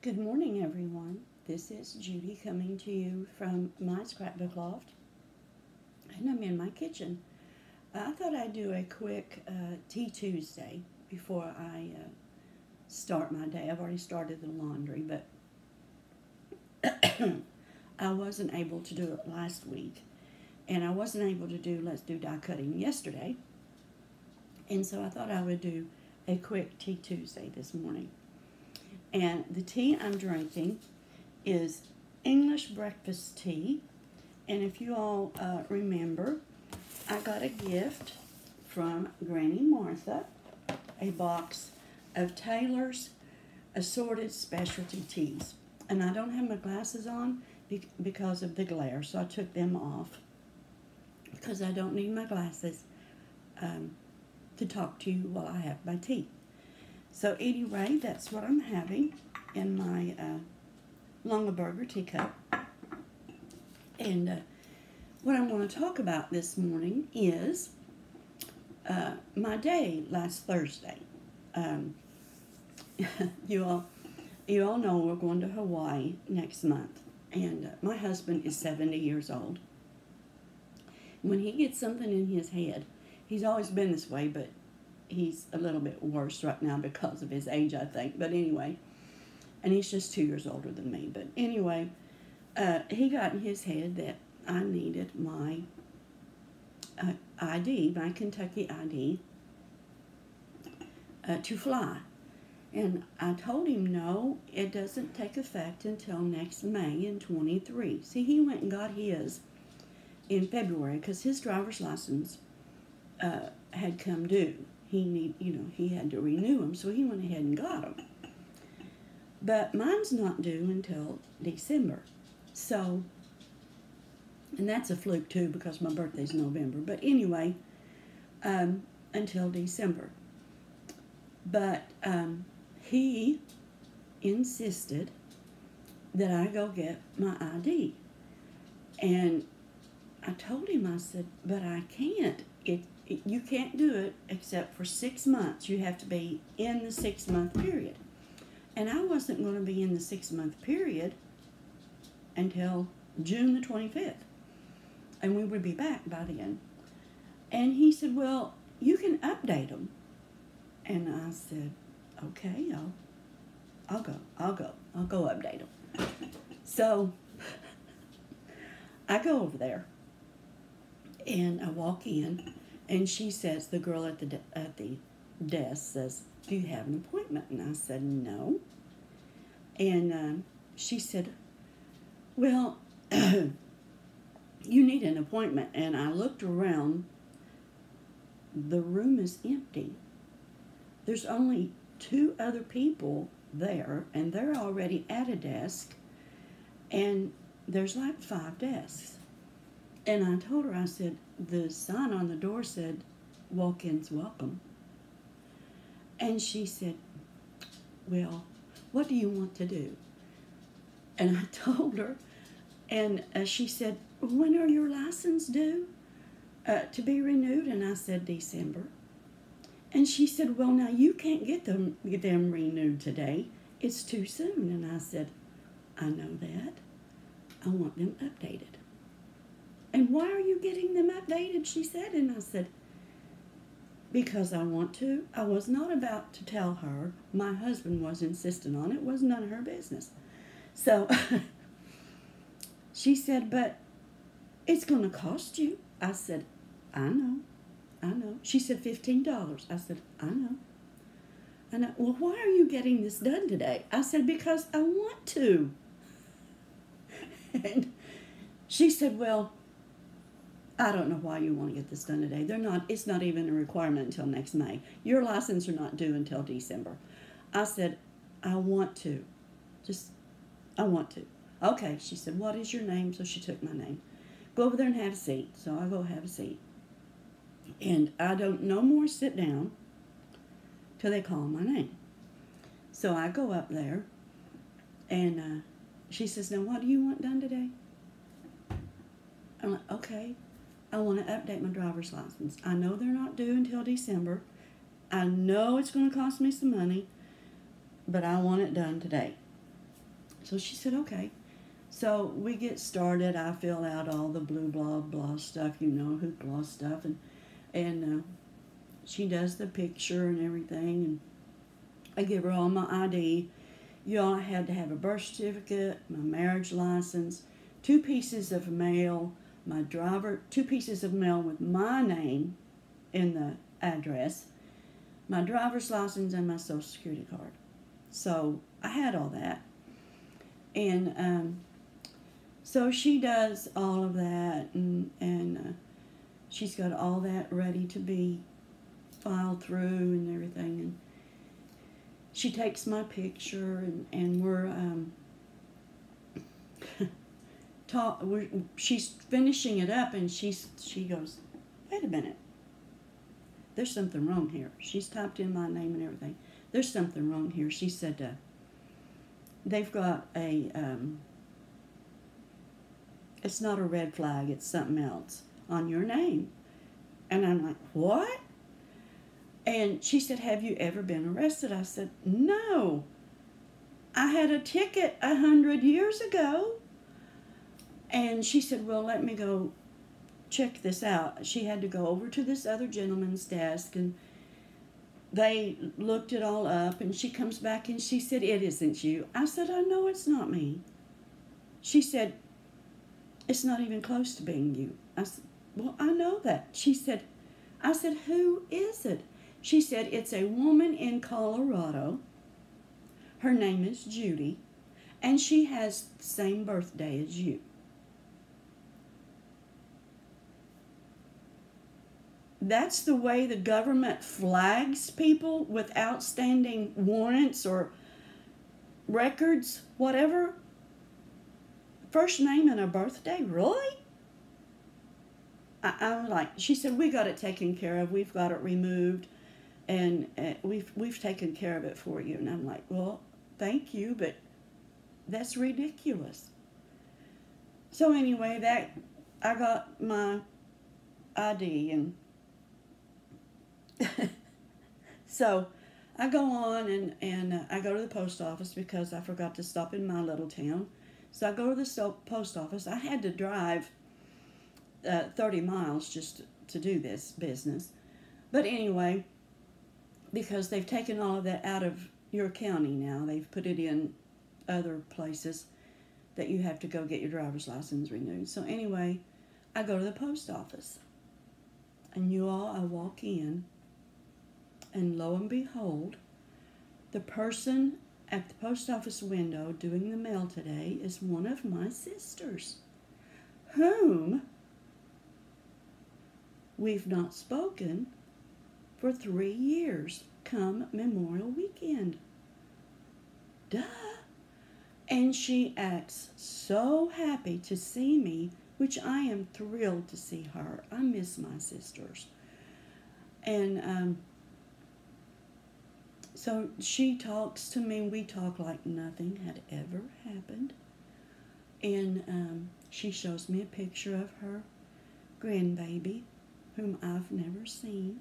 Good morning, everyone. This is Judy coming to you from my scrapbook loft, and I'm in my kitchen. I thought I'd do a quick Tea Tuesday before I start my day. I've already started the laundry, but I wasn't able to do it last week, and I wasn't able to do Let's Do Die Cutting yesterday, and so I thought I would do a quick Tea Tuesday this morning. And the tea I'm drinking is English breakfast tea. And if you all remember, I got a gift from Granny Martha, a box of Taylor's assorted specialty teas. And I don't have my glasses on because of the glare, so I took them off because I don't need my glasses to talk to you while I have my tea. So anyway, that's what I'm having in my Longaberger teacup. And what I want to talk about this morning is my day last Thursday. You all know we're going to Hawaii next month, and my husband is 70 years old. When he gets something in his head, he's always been this way, but he's a little bit worse right now because of his age, I think. But anyway, and he's just 2 years older than me. But anyway, he got in his head that I needed my ID, my Kentucky ID, to fly. And I told him, no, it doesn't take effect until next May in 23. See, he went and got his in February because his driver's license had come due. He had to renew them, so he went ahead and got them. But mine's not due until December. So, and that's a fluke too because my birthday's November. But anyway, until December. But he insisted that I go get my ID. And I told him, I said, but I can't. You can't do it except for 6 months. You have to be in the 6-month period. And I wasn't going to be in the 6-month period until June the 25th. And we would be back by then. And he said, well, you can update them. And I said, okay, I'll go update them. So I go over there and I walk in. And she says, the girl at the desk says, do you have an appointment? And I said, no. And she said, well, you need an appointment. And I looked around. The room is empty. There's only 2 other people there, and they're already at a desk. And there's like 5 desks. And I told her, I said, the sign on the door said, walk-ins welcome. And she said, well, what do you want to do? And I told her, and she said, when are your license due to be renewed? And I said, December. And she said, well, now you can't get them renewed today. It's too soon. And I said, I know that. I want them updated. And why are you getting them updated? She said. And I said, because I want to. I was not about to tell her. My husband was insistent on it. It was none of her business. So she said, but it's going to cost you. I said, I know. She said, $15. I said, I know. Well, why are you getting this done today? I said, because I want to. And she said, well, I don't know why you want to get this done today. It's not even a requirement until next May. Your license are not due until December. I said, I want to. I want to. Okay, she said, what is your name? So she took my name. Go over there and have a seat. So I go have a seat. And I don't no more sit down till they call my name. So I go up there, and she says, now what do you want done today? I'm like, okay. I want to update my driver's license. I know they're not due until December. I know it's going to cost me some money, but I want it done today. So she said, okay. So we get started. I fill out all the blue blah blah stuff, hoop blah stuff, and she does the picture and everything, and I give her all my ID. I had to have a birth certificate, my marriage license, 2 pieces of mail, two pieces of mail with my name in the address, my driver's license, and my social security card. So I had all that. And so she does all of that, and she's got all that ready to be filed through and everything. And she takes my picture, and she's finishing it up, and she goes, wait a minute, there's something wrong here. She's typed in my name and everything. There's something wrong here. She said, they've got it's not a red flag, it's something else on your name. And I'm like, what? And she said, have you ever been arrested? I said, no. I had a ticket 100 years ago. And she said, well, let me go check this out. She had to go over to this other gentleman's desk, and they looked it all up, and she comes back and she said, it isn't you. I said, I know it's not me. She said, it's not even close to being you. I said, well, I know that. I said, who is it? She said, it's a woman in Colorado. Her name is Judy, and she has the same birthday as you. That's the way the government flags people with outstanding warrants or records, whatever. First name and a birthday? Really? I was like, she said, we got it taken care of. We've got it removed, and we've taken care of it for you. And I'm like, well, thank you, but that's ridiculous. So anyway, I got my ID, and so I go on, and I go to the post office because I forgot to stop in my little town. So I go to the post office. I had to drive 30 miles just to do this business. But anyway, because they've taken all of that out of your county now, they've put it in other places that you have to go get your driver's license renewed. So anyway, I go to the post office. And I walk in, and lo and behold, the person at the post office window doing the mail today is one of my sisters, whom we've not spoken for 3 years come Memorial Weekend. Duh. And she acts so happy to see me, which I am thrilled to see her. I miss my sisters. And so she talks to me. We talk like nothing had ever happened. And she shows me a picture of her grandbaby, whom I've never seen.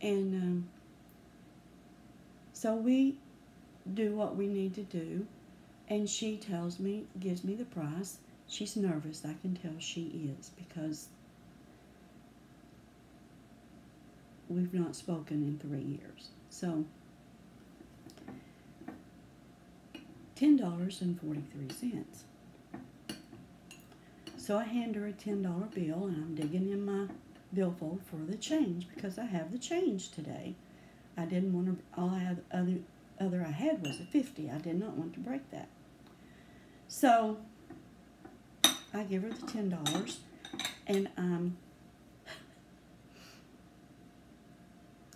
And so we do what we need to do. And she gives me the price. She's nervous, I can tell she is, because we've not spoken in 3 years. So, $10.43. So I hand her a $10 bill, and I'm digging in my billfold for the change, because I have the change today. I didn't want to, all I had was a 50. I did not want to break that. So I give her the $10, and I'm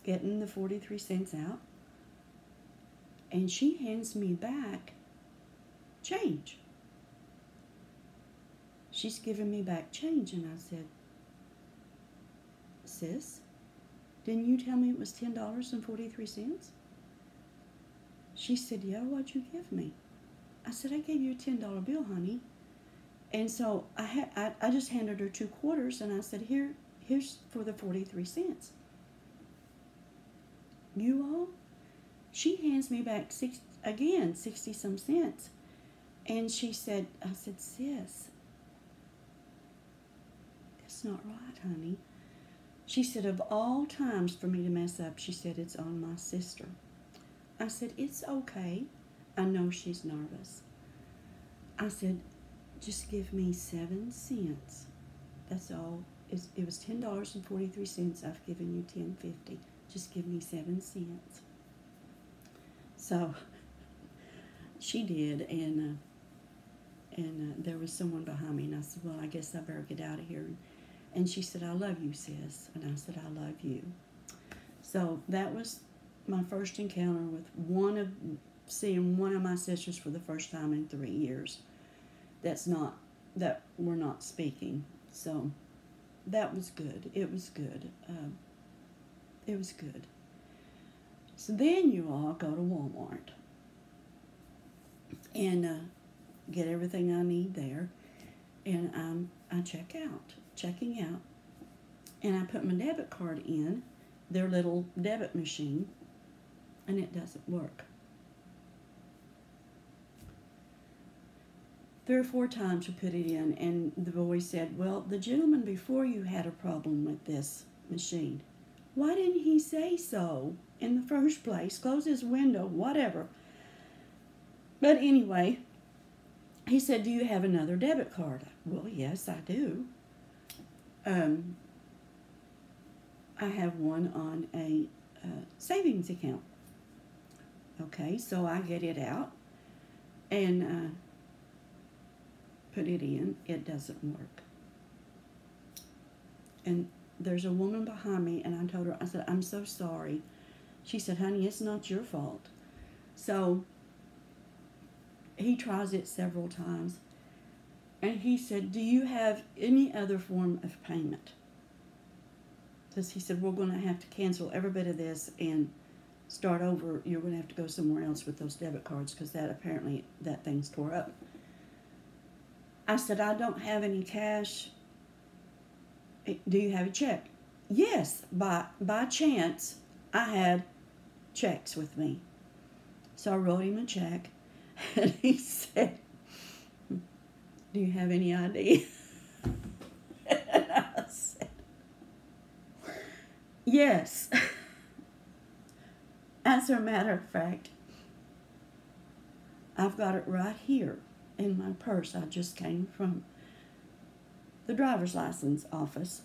getting the 43 cents out, and she hands me back change. She's giving me back change, and I said, sis, didn't you tell me it was $10.43? She said, yeah, what'd you give me? I said, I gave you a $10 bill, honey. And so I just handed her 2 quarters, and I said, here's for the 43 cents. You all, she hands me back 60 some cents. And she said, I said, sis, that's not right, honey. She said, of all times for me to mess up, she said, it's on my sister. I said, it's okay. I know she's nervous. I said, just give me 7 cents. That's all. It was $10.43. I've given you $10.50. Just give me 7 cents. So she did, and there was someone behind me, and I said, well, I guess I better get out of here. And she said, I love you, sis. And I said, I love you. So that was my first encounter with seeing one of my sisters for the first time in 3 years. That we're not speaking. So that was good. It was good. It was good. So then you all go to Walmart and get everything I need there. And I checking out. And I put my debit card in their little debit machine, and it doesn't work. 3 or 4 times we put it in, and the boy said, well, the gentleman before you had a problem with this machine. Why didn't he say so in the first place? Close his window, whatever. But anyway, he said, do you have another debit card? Well, yes, I do. I have one on a savings account. Okay, so I get it out and put it in. It doesn't work. And there's a woman behind me, and I told her, I said, I'm so sorry. She said, honey, it's not your fault. So he tries it several times, and he said, do you have any other form of payment? Because he said, we're going to have to cancel every bit of this and start over. You're going to have to go somewhere else with those debit cards, because apparently that thing's tore up. I said, I don't have any cash. Do you have a check? Yes, by chance, I had checks with me. So I wrote him a check, and he said, do you have any ID? And I said, yes. As a matter of fact, I've got it right here in my purse. I just came from the driver's license office.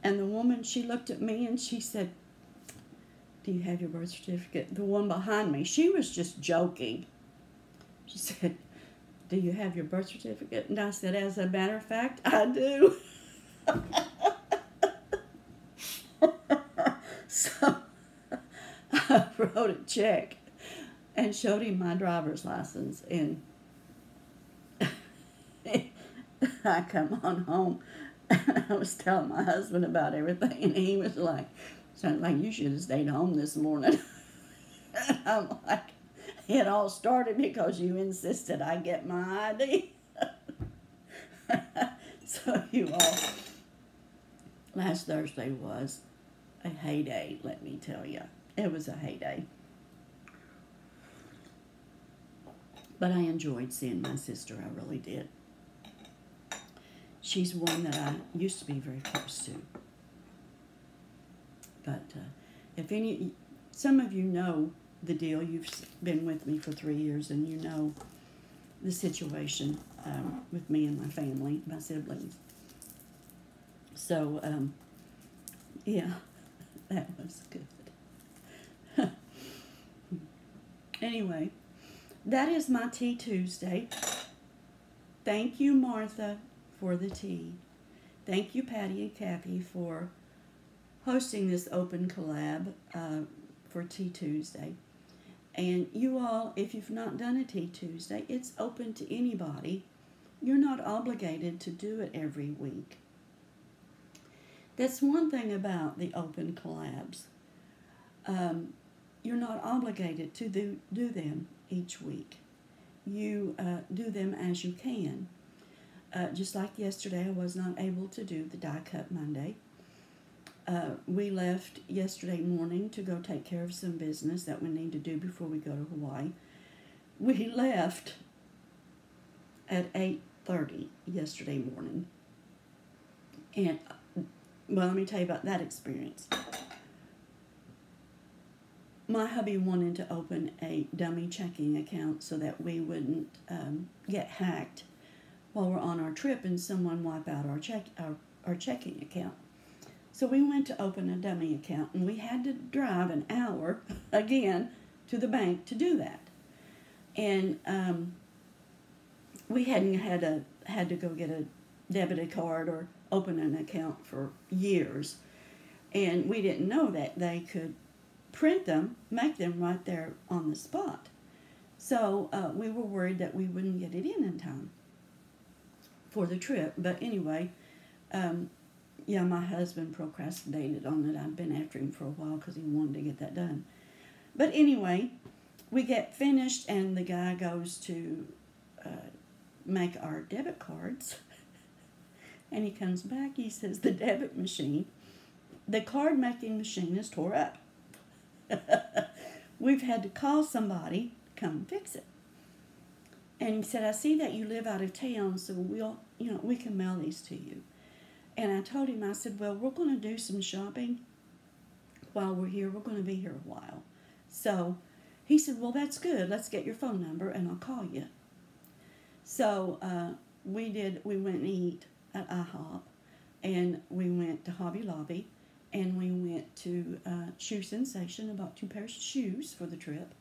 And the woman, she looked at me and she said, do you have your birth certificate? The one behind me, she was just joking. She said, do you have your birth certificate? And I said, as a matter of fact, I do. So I wrote a check and showed him my driver's license, and I come on home and I was telling my husband about everything, and he was like, sounded like you should have stayed home this morning. And I'm like, it all started because you insisted I get my ID. So you all, last Thursday was a heyday, let me tell you. It was a heyday. But I enjoyed seeing my sister, I really did. She's one that I used to be very close to. But some of you know the deal. You've been with me for 3 years, and you know the situation with me and my family, my siblings. So, yeah, that was good. Anyway, that is my Tea Tuesday. Thank you, Martha, for the tea. Thank you, Patty and Kathy, for hosting this open collab for Tea Tuesday. And you all, if you've not done a Tea Tuesday, it's open to anybody. You're not obligated to do it every week. That's one thing about the open collabs. You're not obligated to do them each week. You do them as you can. Just like yesterday, I was not able to do the Die Cut Monday. We left yesterday morning to go take care of some business that we need to do before we go to Hawaii. We left at 8:30 yesterday morning. And, well, let me tell you about that experience. My hubby wanted to open a dummy checking account so that we wouldn't get hacked while we're on our trip and someone wipe out our checking account. So we went to open a dummy account, and we had to drive an hour again to the bank to do that. And we hadn't had to go get a debited card or open an account for years, and we didn't know that they could print them, make them right there on the spot. So we were worried that we wouldn't get it in time for the trip. But anyway, yeah, my husband procrastinated on it. I'd been after him for a while because he wanted to get that done. But anyway, we get finished, and the guy goes to make our debit cards. And he comes back, he says, the card making machine is tore up. We've had to call somebody to come fix it. And he said, I see that you live out of town, so we can mail these to you. And I told him, I said, well, we're going to do some shopping while we're here. We're going to be here a while. So he said, well, that's good. Let's get your phone number, and I'll call you. So we went and eat at IHOP, and we went to Hobby Lobby, and we went to Shoe Sensation and bought 2 pairs of shoes for the trip.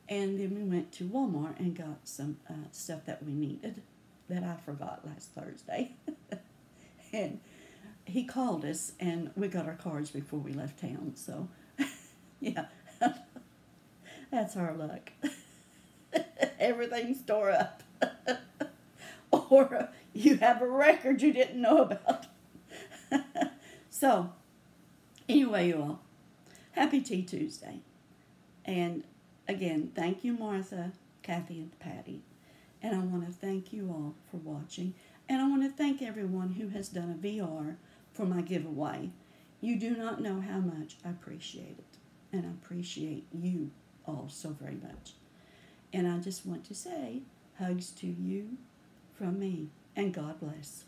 And then we went to Walmart and got some stuff that we needed that I forgot last Thursday. And he called us, and we got our cards before we left town. So, yeah, that's our luck. Everything's tore up. Or you have a record you didn't know about. So, anyway, you all, happy Tea Tuesday. And again, thank you, Martha, Kathy, and Patty. And I want to thank you all for watching. And I want to thank everyone who has done a VR for my giveaway. You do not know how much I appreciate it. And I appreciate you all so very much. And I just want to say, hugs to you from me. And God bless.